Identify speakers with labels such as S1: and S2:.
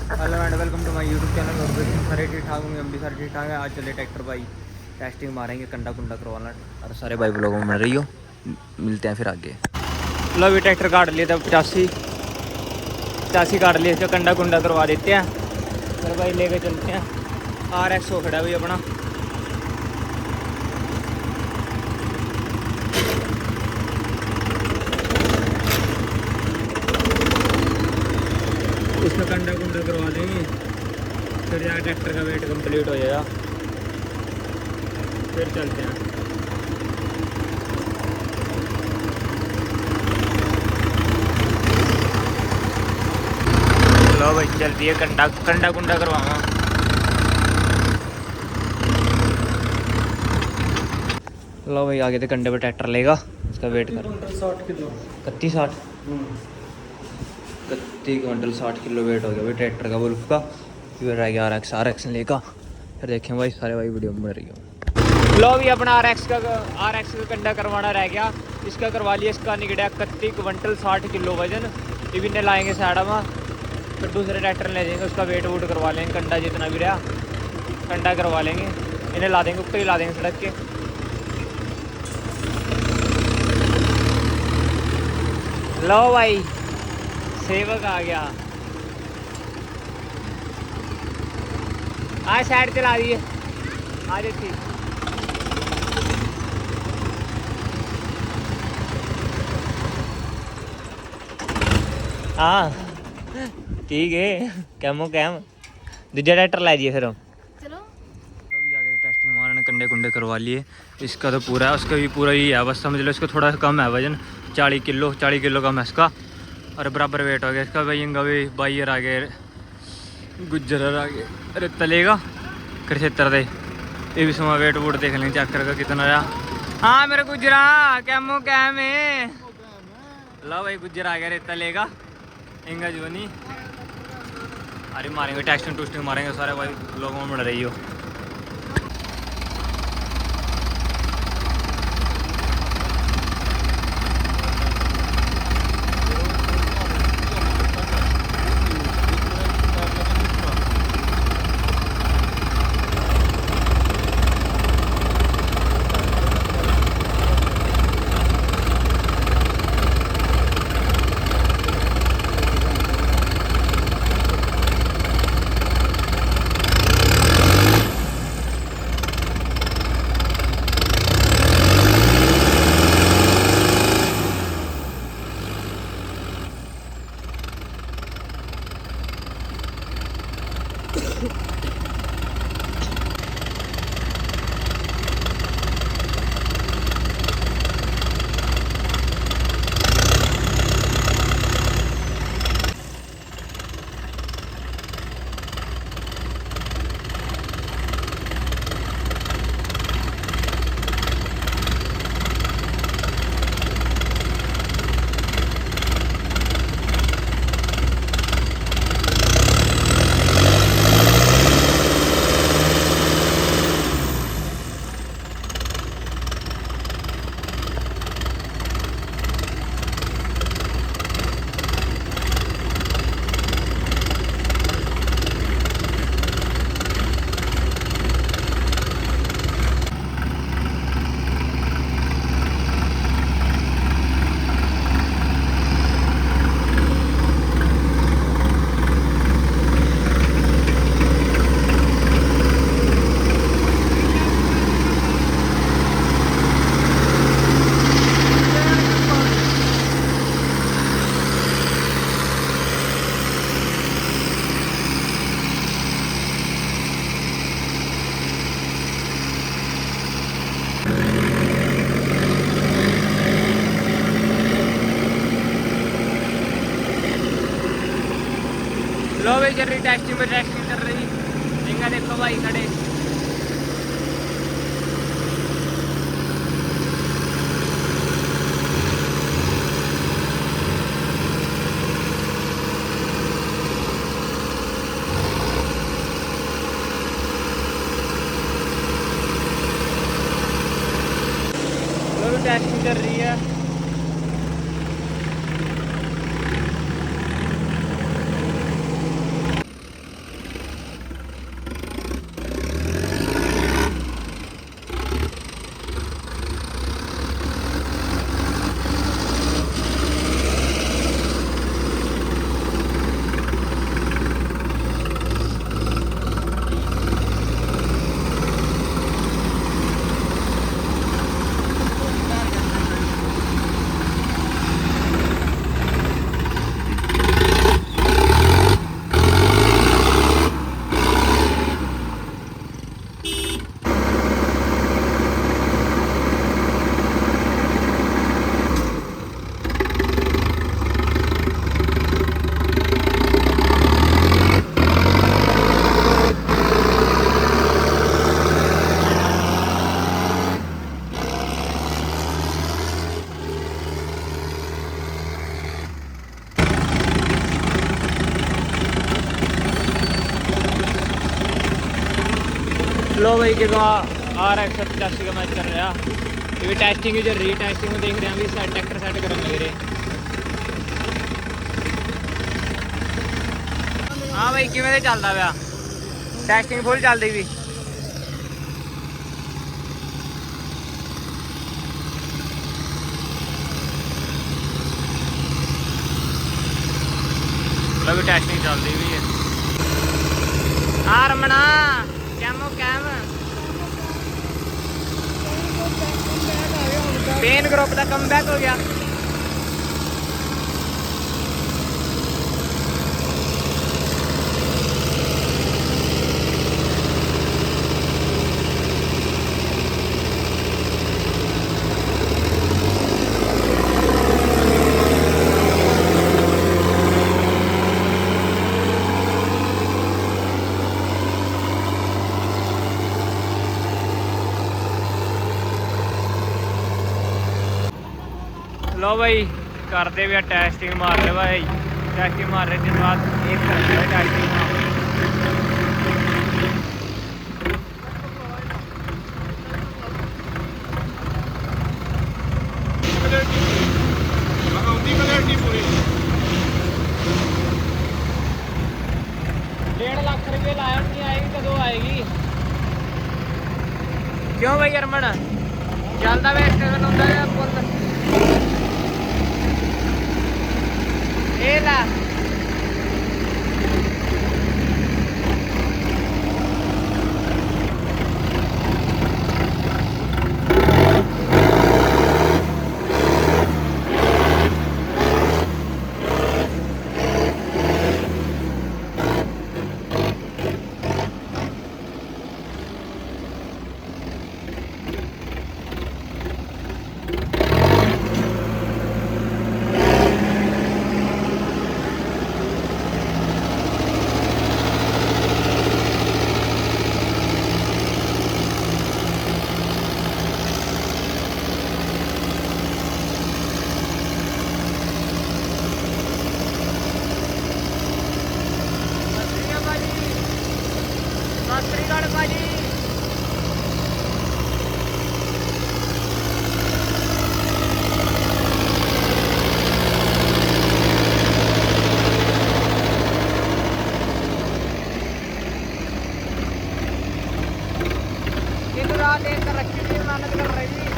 S1: Hello and welcome to my YouTube channel. और भी सारे ठीक ठाक होंगे, हम भी सारे ठीक ठाक हैं। आज चले ट्रैक्टर भाई टेस्टिंग मारेंगे, कंडा कुंडा करवाना। और सारे भाई ब्लॉगों में मिल रही हो, मिलते हैं फिर आगे। लो अभी ट्रैक्टर काट लिए थे, 85 काट लिए, इसका कंडा कुंडा करवा देते हैं। फिर भाई लेके चलते हैं। RX हो खड़ा भाई अपना। इसका कंडा कुंडा करवा देंगे, फिर यार ट्रैक्टर का वेट कंप्लीट हो जाएगा, फिर चलते हैं। लो भाई चलती है, कंडा कंडा कुंडा करवाऊंगा। लो भाई आगे तो कंडे पर ट्रैक्टर लेगा, इसका वेट कर।
S2: 60 किलो
S1: 31-60 31 क्विंटल 60 किलो वेट हो गया भाई ट्रैक्टर का, वुल्फ का। फिर रह गया RX लेगा, फिर देखें भाई सारे भाई वीडियो में रही हो। लो भी अपना RX का कंडा करवाना रह गया, इसका करवा लिया। इसका निकला 31 क्विंटल 60 किलो वजन। टिफिन ने लाएंगे साइड में, फिर दूसरे ट्रैक्टर ले जाएंगे, उसका वेट वूट करवा लेंगे। कंडा जितना भी रहा कंडा करवा लेंगे, इन्हें ला देंगे, ऊपर ही ला देंगे सड़क के। लो भाई सेवक आ गया, आज साइड चला दिए, आज ठीक। हाँ ठीक है, कैमो कैम दूजा ट्रैक्टर ला दिए फिर हम। चलो अभी आगे टेस्टिंग मारने, कंडे कुंडे करवा लिए। इसका तो पूरा है, उसका भी पूरा ही है, बस समझ लो इसका थोड़ा सा कम है वजन, 40 किलो कम है इसका। और बराबर वेट हो गया इसका भाई। इंगा भी बाइयर आ गए, गुज्जर आ गए, अरे तलेगा क्षेत्र दे। ये भी समा वेट वूट देख लेंगे चेक करके कितना रहा। हाँ मेरे गुजरा कैमो कैम है। लो भाई गुज्जर आ गया, रेता लेगा इंगा जो नहीं। अरे मारेंगे टेस्टिंग टूस्टिंग मारेंगे सारे भाई, लोगों में मिल रही हो। लो भाई चल रही टेस्टिंग में, टेस्टिंग चल रही। इंगा देखो भाई खड़े। लो टेस्टिंग चल रही है। लो भाई कि आ रहा 185 का मैच कर रहा। ये भी टेस्टिंग ही चल रही है, टेस्टिंग में देख रहे हैं अभी ट्रैक्टर सेट करने लग रहे। हाँ भाई किवें चलता पाया टेस्टिंग फुल चलती भी। मतलब टेस्टिंग चलती भी है। हाँ रमना कैमो कैम पेन ग्रुप का कम बैक हो गया। लो भाई करते भी टेस्टिंग मार रहे भाई, टेस्टिंग मार रहे दिन बाद एक टेस्टिंग ₹1.5 लाख लाया नहीं आएगी कदों आएगी। क्यों भाई अरमन चलता वे स्टेशन होता है पुल ये ला भाजी। रात एक रखी मेहनत कर रही।